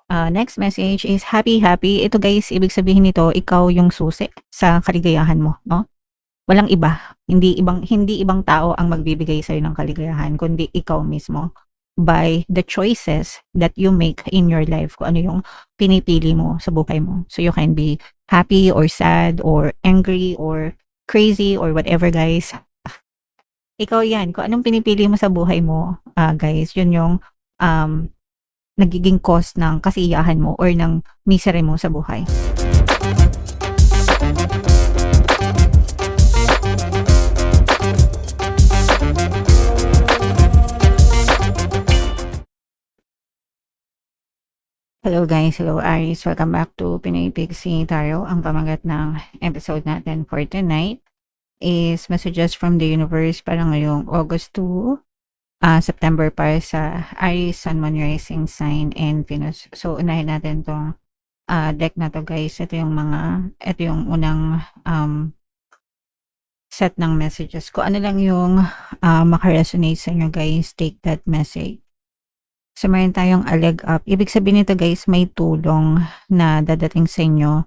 Next message is happy, happy. Ito guys, ibig sabihin nito, ikaw yung susi sa kaligayahan mo, no? Walang iba. Hindi ibang tao ang magbibigay sa'yo ng kaligayahan, kundi ikaw mismo by the choices that you make in your life. Kung ano yung pinipili mo sa buhay mo. So you can be happy or sad or angry or crazy or whatever guys. Ikaw yan. Kung anong pinipili mo sa buhay mo, guys, yun yung um, nagiging cause ng kasiyahan mo or ng misery mo sa buhay. Hello guys, hello Aries. Welcome back to Pinoy Pixie Tarot. Ang pamagat ng episode natin for tonight is messages from the universe para ngayong August 2, September para sa Aries, Sun, Moon, Rising Sign, and Venus. So unahin natin tong deck na to guys. Ito yung unang set ng messages. Kung ano lang yung makaresonate sa inyo guys, take that message. So, meron tayong a leg up. Ibig sabihin nito guys, may tulong na dadating sa inyo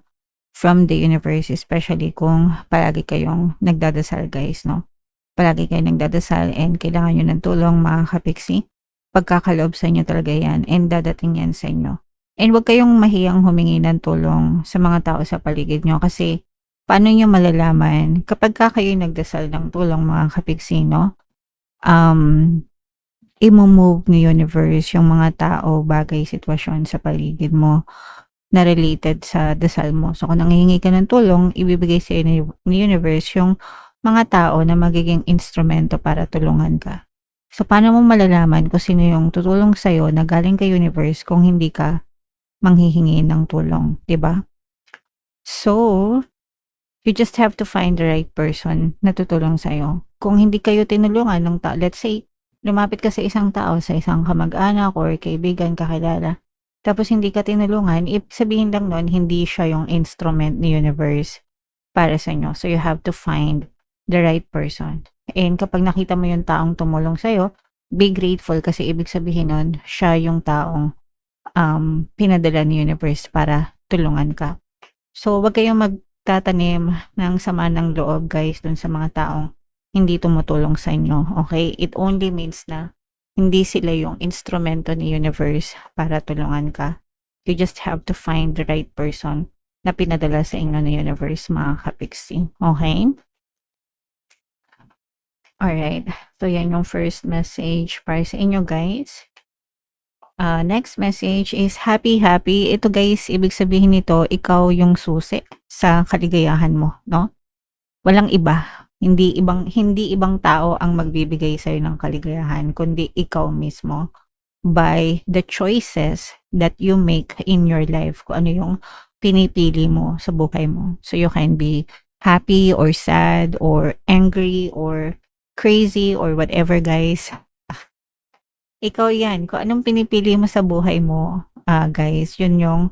from the universe, especially kung palagi kayong nagdadasal guys, no? Palagi kayong nagdadasal and kailangan nyo ng tulong mga kapiksi. Pagkakaloob sa inyo talaga yan and dadating yan sa inyo. And huwag kayong mahiyang humingi ng tulong sa mga tao sa paligid nyo kasi paano nyo malalaman kapag kayo nagdasal ng tulong mga kapiksi, no? I-move ni universe yung mga tao, bagay, sitwasyon sa paligid mo na related sa dasal mo. So, kung nanghihingi ka ng tulong, ibibigay sa ni universe yung mga tao na magiging instrumento para tulungan ka. So, paano mo malalaman kung sino yung tutulong sa'yo na galing kay universe kung hindi ka manghihingi ng tulong, diba? So, you just have to find the right person na tutulong sa'yo. Kung hindi kayo tinulungan ng tao, let's say, lumapit ka sa isang tao, sa isang kamag-anak or kaibigan, kakilala, tapos hindi ka tinulungan, sabihin lang nun, hindi siya yung instrument ni universe para sa inyo. So, you have to find the right person. And kapag nakita mo yung taong tumulong sa'yo, be grateful kasi ibig sabihin nun, siya yung taong pinadala ni universe para tulungan ka. So, wag kayong magtatanim ng sama ng loob, guys, dun sa mga taong hindi tumutulong sa inyo, okay? It only means na hindi sila yung instrumento ni universe para tulungan ka. You just have to find the right person na pinadala sa inyo ni universe, mga kapiksi. Okay? Alright. So, yan yung first message para sa inyo, guys. Next message is happy, happy. Ito, guys, ibig sabihin nito, ikaw yung susi sa kaligayahan mo, no? Walang iba. Hindi ibang tao ang magbibigay sa'yo ng kaligayahan, kundi ikaw mismo by the choices that you make in your life. Kung ano yung pinipili mo sa buhay mo. So you can be happy or sad or angry or crazy or whatever guys. Ikaw yan. Kung anong pinipili mo sa buhay mo, guys, yun yung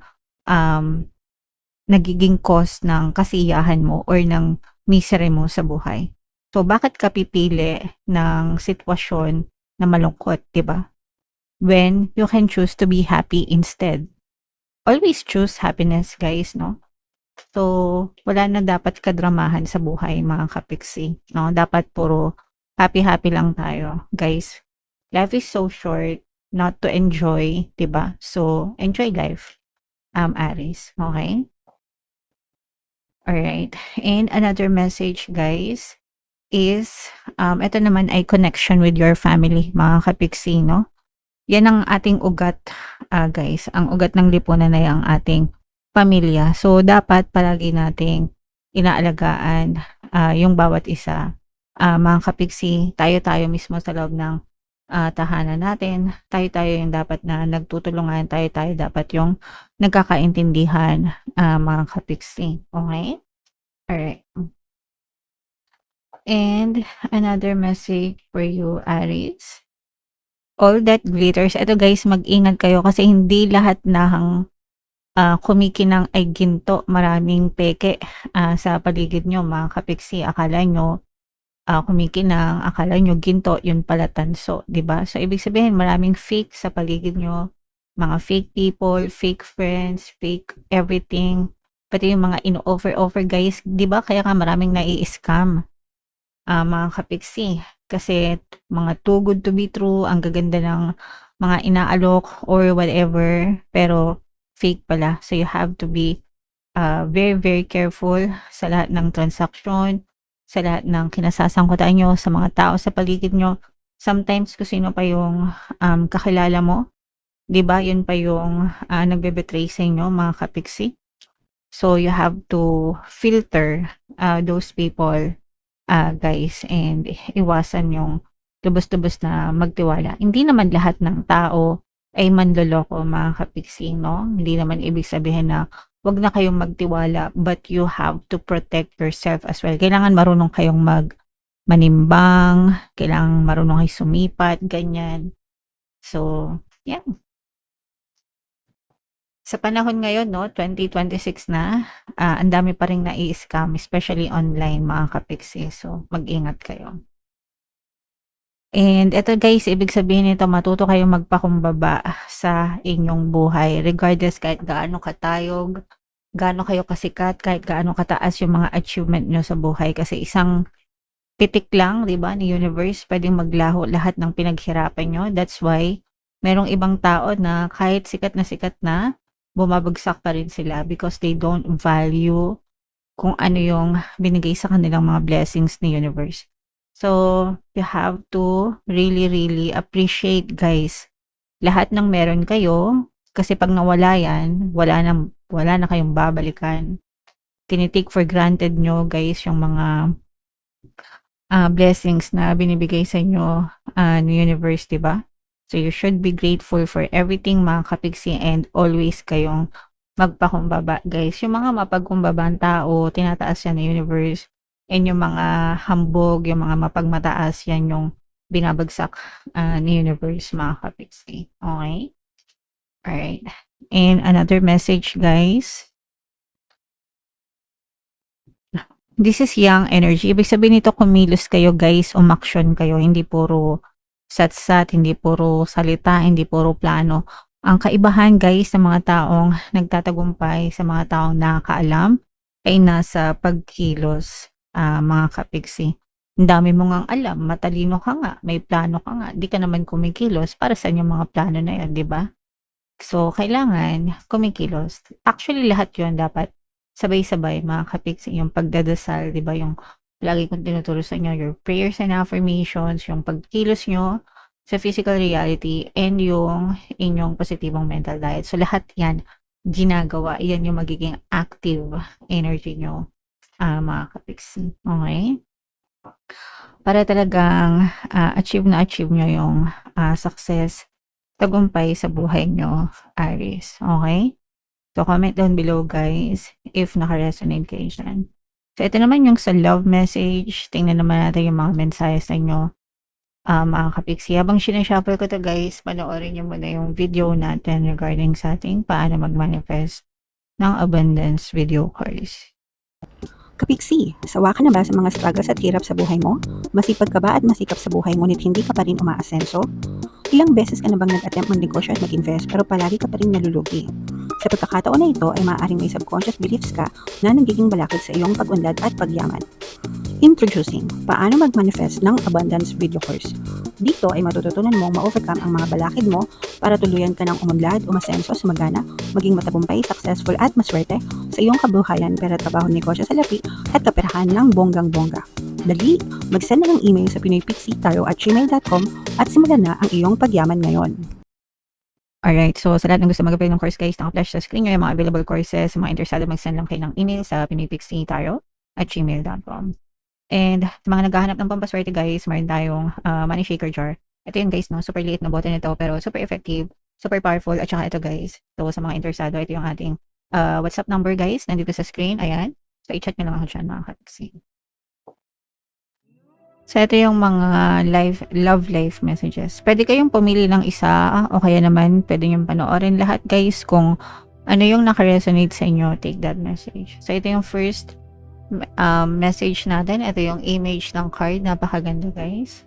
nagiging cause ng kasiyahan mo or ng misery mo sa buhay. So, bakit ka pipili ng sitwasyon na malungkot, di ba? When you can choose to be happy instead. Always choose happiness, guys, no? So, wala na dapat kadramahan sa buhay, mga kapiksi, no? Dapat puro happy-happy lang tayo, guys. Life is so short not to enjoy, di ba? So, enjoy life, Aries, okay? Alright. And another message, guys, is, ito naman ay connection with your family, mga kapiksi, no? Yan ang ating ugat, guys. Ang ugat ng lipunan ay ang ating pamilya. So, dapat palagi nating inaalagaan yung bawat isa. Mga kapiksi, tayo-tayo mismo sa loob ng tahanan natin. Tayo-tayo yung dapat na nagtutulungan. Tayo-tayo dapat yung nagkakaintindihan, mga kapiksi. Okay? Alright. And another message for you, Aries. All that glitters. Ito guys, mag-ingat kayo kasi hindi lahat ng kumikinang ay ginto. Maraming peke sa paligid nyo, mga kapiksi. Akala nyo kumikinang, akala nyo ginto, yun pala tanso, 'di ba? So ibig sabihin maraming fake sa paligid nyo, mga fake people, fake friends, fake everything, pati yung mga ino-offer guys, 'di ba kaya nga maraming nai-scam, mga kapiksi. Kasi mga too good to be true, ang gaganda ng mga inaalok or whatever, pero fake pala. So you have to be very, very careful sa lahat ng transaction, sa lahat ng kinasasangkutan nyo, sa mga tao sa paligid nyo. Sometimes kung sino pa yung kakilala mo, 'di ba? Yun pa yung nagbe-betray sa inyo, mga kapiksi. So you have to filter those people, guys, and iwasan yung lubos-lubos na magtiwala. Hindi naman lahat ng tao ay manloloko, mga kapiksi, no? Hindi naman ibig sabihin na wag na kayong magtiwala, but you have to protect yourself as well. Kailangan marunong kayong manimbang, kailangan marunong kayo sumipat, ganyan. So, yeah. Sa panahon ngayon, no, 2026 na, ang dami pa ring nai-scam, especially online, mga kapiksi. So, mag-ingat kayo. And eto guys, ibig sabihin nito matuto kayong magpakumbaba sa inyong buhay regardless kahit gaano katayog, gaano kayo kasikat, kahit gaano kataas yung mga achievement nyo sa buhay. Kasi isang pitik lang, 'di ba, ni universe pwedeng maglaho lahat ng pinaghirapan nyo. That's why merong ibang tao na kahit sikat na, bumabagsak pa rin sila because they don't value kung ano yung binigay sa kanilang mga blessings ni universe. So, you have to really, really appreciate, guys, lahat ng meron kayo kasi pag nawala yan, wala na kayong babalikan. Tinitake for granted nyo, guys, yung mga blessings na binibigay sa inyo ng universe, diba? So, you should be grateful for everything, mga kapiksi, and always kayong magpakumbaba, guys. Yung mga mapagkumbabang tao, tinataas yan ng universe. And yung mga hambog, yung mga mapagmataas, yan yung binabagsak ni universe, mga kapiksi. Okay? Alright. And another message, guys. This is young energy. Ibig sabihin nito, kumilos kayo, guys. Umaksyon kayo. Hindi puro sat-sat, hindi puro salita, hindi puro plano. Ang kaibahan, guys, sa mga taong nagtatagumpay, sa mga taong nakakaalam, ay nasa pagkilos, mga kapiksi. Ang dami mo ngang alam, matalino ka nga, may plano ka nga, di ka naman kumikilos, para sa yung mga plano na yan, di ba? So, kailangan kumikilos. Actually, lahat yun dapat sabay-sabay, mga kapiksi, yung pagdadasal, di ba? Yung lagi kong tinuturo sa inyo, your prayers and affirmations, yung pagkilos nyo sa physical reality, and yung inyong positibong mental diet. So, lahat yan ginagawa. Yan yung magiging active energy nyo, mga kapiksi. Okay? Para talagang achieve nyo yung success, tagumpay sa buhay nyo, Aries. Okay? So, comment down below, guys, if naka-resonate kayo dyan. So, ito naman yung sa love message. Tingnan naman natin yung mga mensahe sa inyo, mga kapiksi. Habang sinashuffle ko to, guys, panoorin nyo muna yung video natin regarding sa ating paano mag-manifest ng abundance video course. Kapiksi, sawa ka na ba sa mga struggles at hirap sa buhay mo? Masipag ka ba at masikap sa buhay ngunit hindi ka pa rin umaasenso? Ilang beses ka na bang nag-attempt mag-negosyo at mag-invest pero palagi ka pa rin nalulugi? Sa pagkakataon na ito ay maaaring may subconscious beliefs ka na nagiging balakid sa iyong pag-unlad at pagyaman. Introducing, paano mag-manifest ng abundance video course. Dito ay matututunan mong ma-overcome ang mga balakid mo para tuluyan ka ng umunlad, umasenso, sumagana, maging matagumpay, successful at maswerte sa iyong kabuhayan, pera, trabaho, negosyo, salapi at kaperahan ng bonggang-bongga. Dali, mag-send na ng email sa pinoypixitaro@gmail.com at simulan na ang iyong pagyaman ngayon. Alright, so sa lahat ng gusto mag-apply ng course, guys, naka-flash sa screen nyo yung mga available courses. Sa mga interesado, mag-send lang kayo ng email sa pinoypixitaro@gmail.com. And sa mga naghahanap ng pampaswerte, guys, meron tayong money shaker jar. Ito yun, guys, no? Super liit na bottle nito, pero super effective, super powerful. At saka ito, guys, so sa mga interesado, ito yung ating WhatsApp number, guys, nandito sa screen. Ayan. So, i-chat nyo lang ako dyan, mga kapiksi. So, ito yung mga love life messages. Pwede kayong pumili ng isa o kaya naman pwede nyo panoorin lahat, guys, kung ano yung naka-resonate sa inyo, take that message. So, ito yung first message natin. Ito yung image ng card. Napakaganda, guys.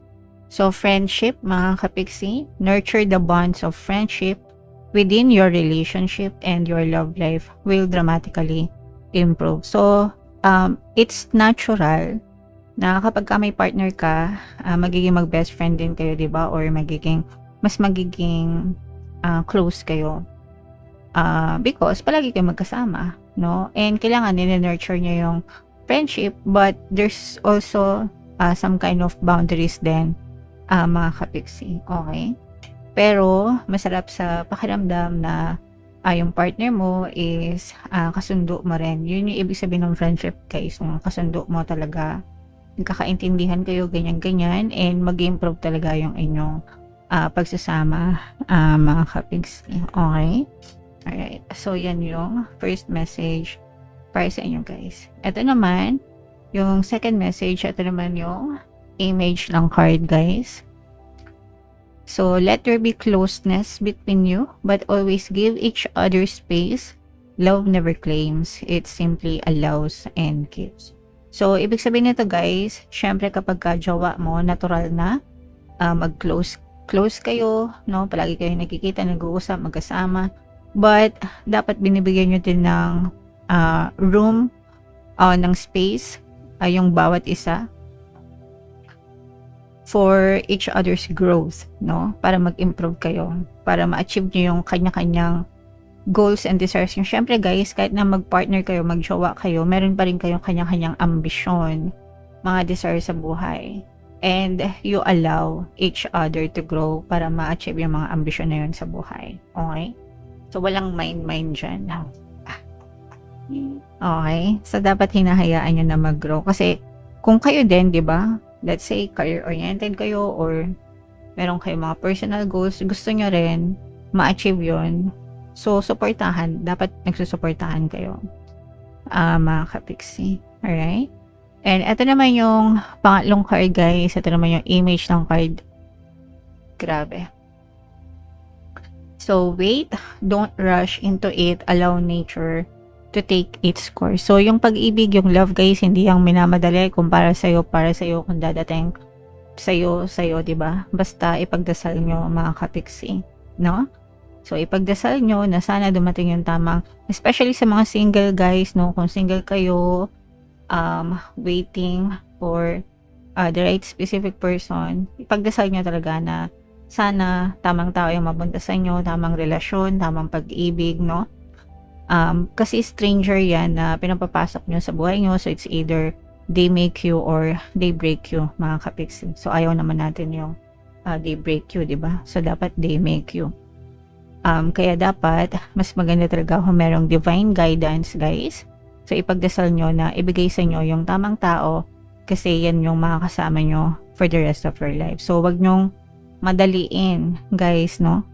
So, friendship, mga kapiksi. Nurture the bonds of friendship within your relationship and your love life will dramatically improve. So, it's natural na kapag ka may partner ka, magiging mag-best friend din kayo, di ba? Or mas magiging close kayo. Because palagi kayo magkasama, no? And kailangan nurture niya yung friendship, but there's also some kind of boundaries din, mga kapiksi. Okay? Pero, masarap sa pakiramdam na yung partner mo is kasundo mo rin. Yun yung ibig sabihin ng friendship, guys. Yung kasundo mo talaga, nagkakaintindihan kayo, ganyan-ganyan, and mag-improve talaga yung inyong pagsasama, mga kapiksi. Okay? Alright. So, yan yung first message para sa inyo, guys. Ito naman, yung second message, ito naman yung image ng card, guys. So, let there be closeness between you, but always give each other space. Love never claims. It simply allows and gives. So, ibig sabihin nito, guys, syempre kapag ka-jowa mo, natural na mag-close kayo, no? Palagi kayo nakikita, nag-uusap, magkasama. But, dapat binibigyan nyo din ng room, ng space, yung bawat isa for each other's growth, no? Para mag-improve kayo, para ma-achieve nyo yung kanya-kanyang goals and desires nyo. Syempre, guys, kahit na mag-partner kayo, mag-jowa kayo, meron pa rin kayong kanya-kanyang ambisyon, mga desires sa buhay. And you allow each other to grow para ma-achieve yung mga ambisyon na yun sa buhay. Okay? So, walang mind dyan. Okay? So, dapat hinahayaan nyo na mag-grow. Kasi, kung kayo din, di ba? Let's say, career-oriented kayo or meron kayong mga personal goals, gusto nyo rin ma-achieve yun. So, supportahan. Dapat nagsusuportahan kayo. Mga kapiksi. Alright? And ito naman yung pangatlong card, guys. Ito naman yung image ng card. Grabe. So, wait. Don't rush into it. Allow nature to take its course. So, yung pag-ibig, yung love, guys, hindi yung minamadali kung para sa'yo, kung dadating sa'yo, diba? Basta ipagdasal nyo, mga kapiksi. No? So, ipagdasal nyo na sana dumating yung tamang, especially sa mga single, guys, no? Kung single kayo, waiting for the right specific person, ipagdasal nyo talaga na sana tamang tao yung mabunta sa inyo, tamang relasyon, tamang pag-ibig, no? Kasi stranger yan na pinapapasok nyo sa buhay nyo, so it's either they make you or they break you, mga kapiksi. So, ayaw naman natin yung they break you, diba? So, dapat they make you. Kaya dapat, mas maganda talaga kung merong divine guidance, guys. So, ipagdasal nyo na ibigay sa inyo yung tamang tao kasi yan yung makakasama nyo for the rest of your life. So, wag nyong madaliin, guys, no?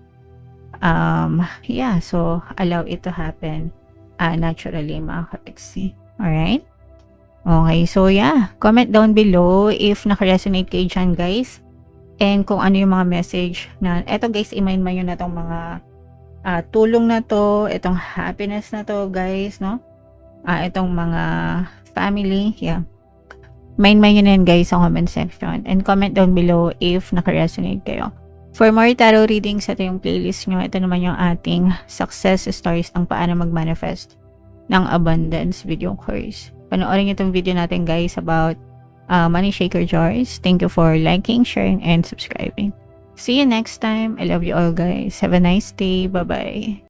Yeah, so, allow it to happen naturally, mga kapiksi. Alright? Okay, so yeah, comment down below if naka-resonate kayo dyan, guys. And kung ano yung mga message na, eto guys, i-mind nyo na tong mga tulong na to, itong happiness na to, guys, no? Itong mga family, yeah. Mind nyo na yan, guys, sa comment section. And comment down below if naka-resonate kayo. For more tarot readings, ito yung playlist nyo. Ito naman yung ating success stories ng paano mag-manifest ng abundance video course. Panoorin nyo itong video natin, guys, about money shaker jars. Thank you for liking, sharing, and subscribing. See you next time. I love you all, guys. Have a nice day. Bye-bye.